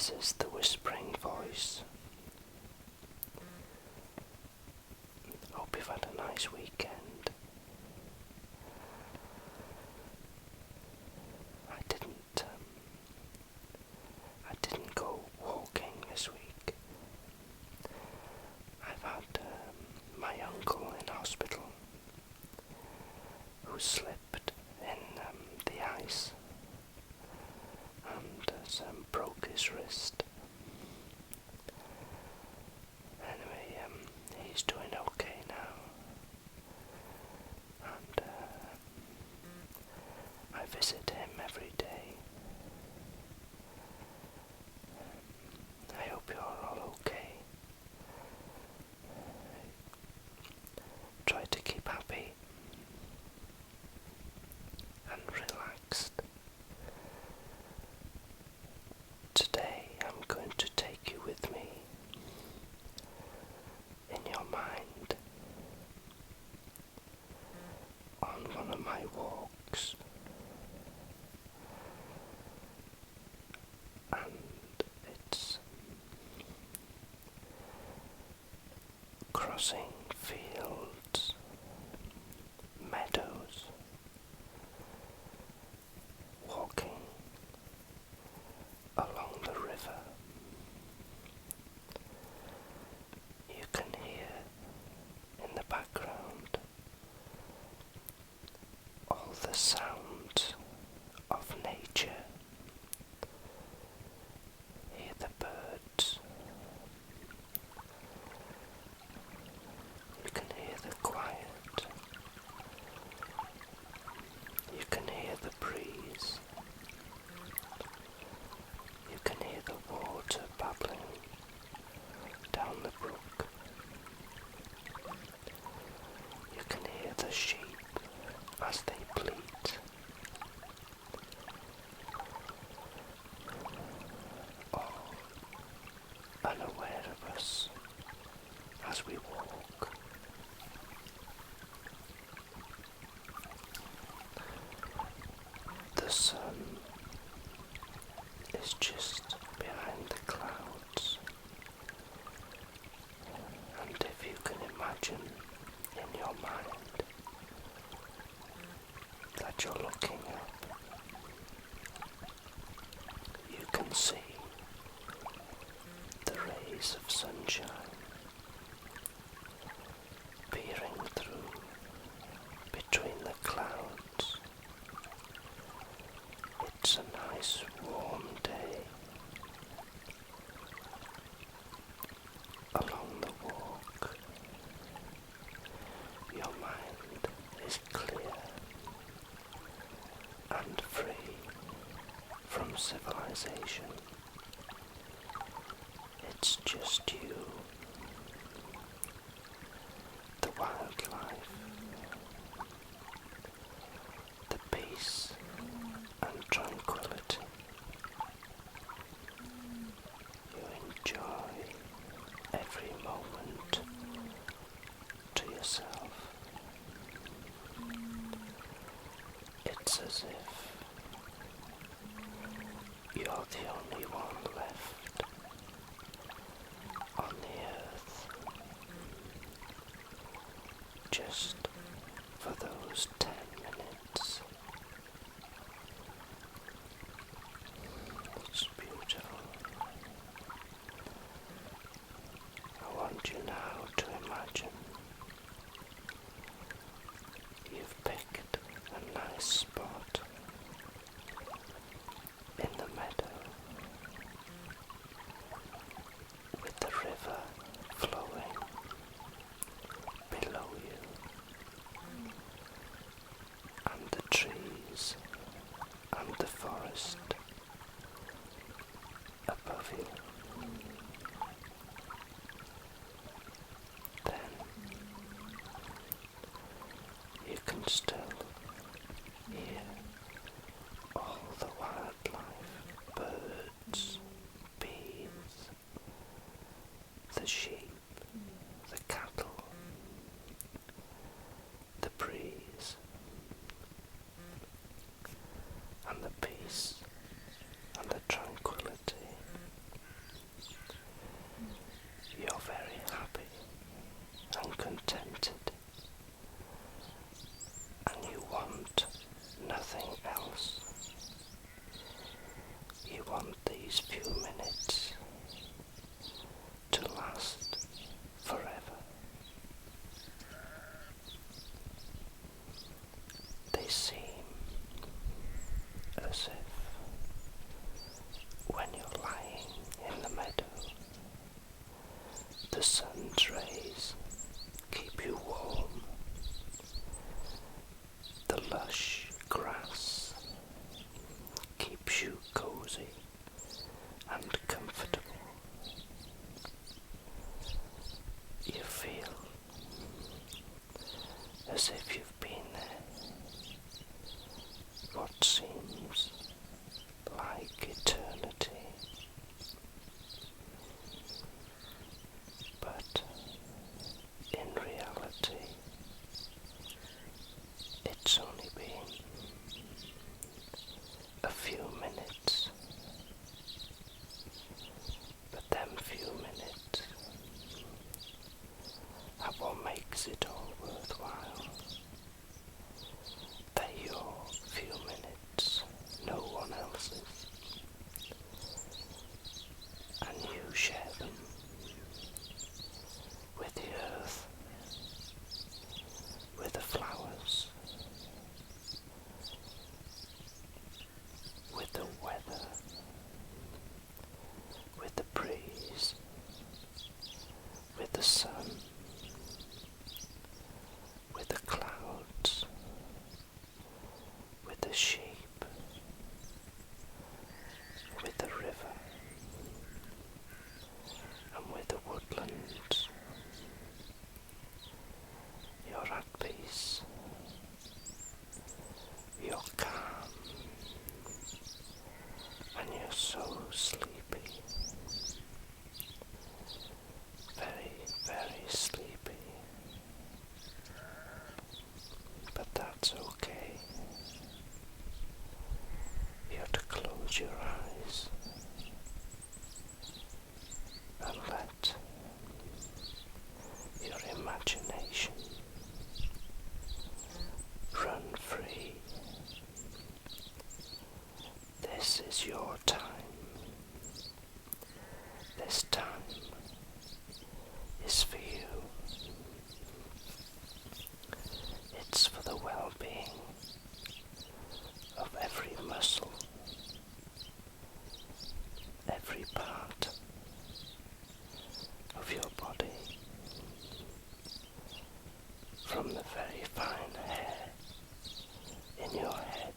This is the whispering voice. Hope you've had a nice weekend. I didn't go walking this week. I've had my uncle in hospital who slipped in the ice and has broke his wrist. Anyway, he's doing okay now, and I visit him every day. I hope you're all okay. Try to keep happy and relaxed. Today I'm going to take you with me in your mind on one of my walks, and it's crossing fields, meadows, walking along the river. You can hear in the background all the sounds of nature. Hear the birds. You can hear the quiet. You can hear the breeze. You can hear the water babbling down the brook. You can hear the sheep as they bleat. All unaware of us as we walk. The sun is just behind the clouds, and if you can imagine in your mind that you're looking up, you can see the rays of sunshine peering through between the clouds. It's a nice warm day. Along the walk, your mind is clear and free from civilization. It's just you, the wildlife, the peace and tranquility. You enjoy every moment to yourself. It's as if you're the only one left on the earth, just for those 10 minutes. It's beautiful. I want you now to imagine you've picked a nice spot in the meadow with the river flowing below you and the trees and the forest above you. Then you can still hear may seem as if when you're lying in the meadow, the sun's rays keep you warm, the lush grass keeps you cozy and comfortable. You feel as if you've been there what seems like eternity, but in reality it's only been a few minutes, but them few minutes are what makes it all worthwhile. They're your few minutes, no one else's, and you share them with the earth, with the flowers, with the weather, with the breeze, with the sun, with the clouds, with the sheep, with the river, and with the woodlands. You're at peace, you're calm, and you're so sleepy, very, very sleepy. But that's okay. You have to close your eyes and let your imagination run free. This is your time. This time is for you. It's for the well-being of every muscle, every part of your body, from the very fine hair in your head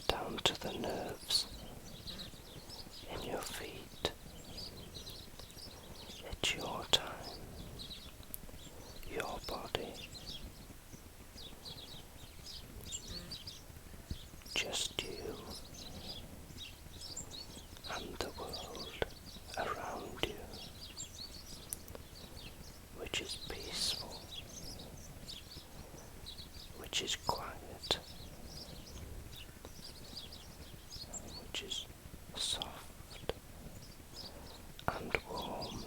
down to the nerves in your feet. It's your time, your body, just you and the world around you, which is peaceful, which is quiet, which is soft and warm.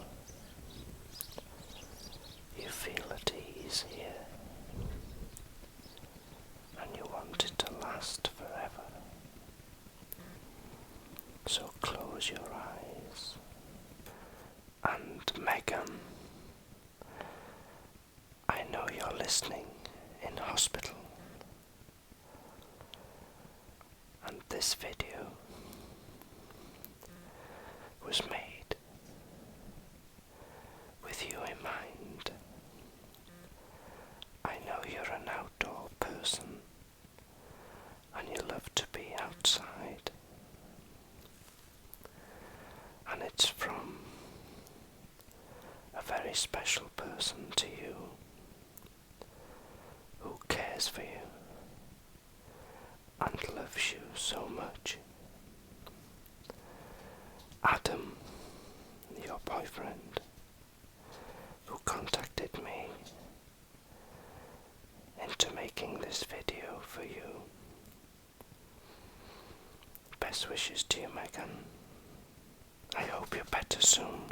You feel at ease here, and you want it to last forever. So close your eyes. And Meghan, I know you're listening in hospital, and this video was made with you in mind. I know you're an outdoor person and you love to be outside, and it's from a very special person to you who cares for you and loves you so much. Adam, your boyfriend, who contacted me into making this video for you. Best wishes to you, Meghan. I hope you're better soon.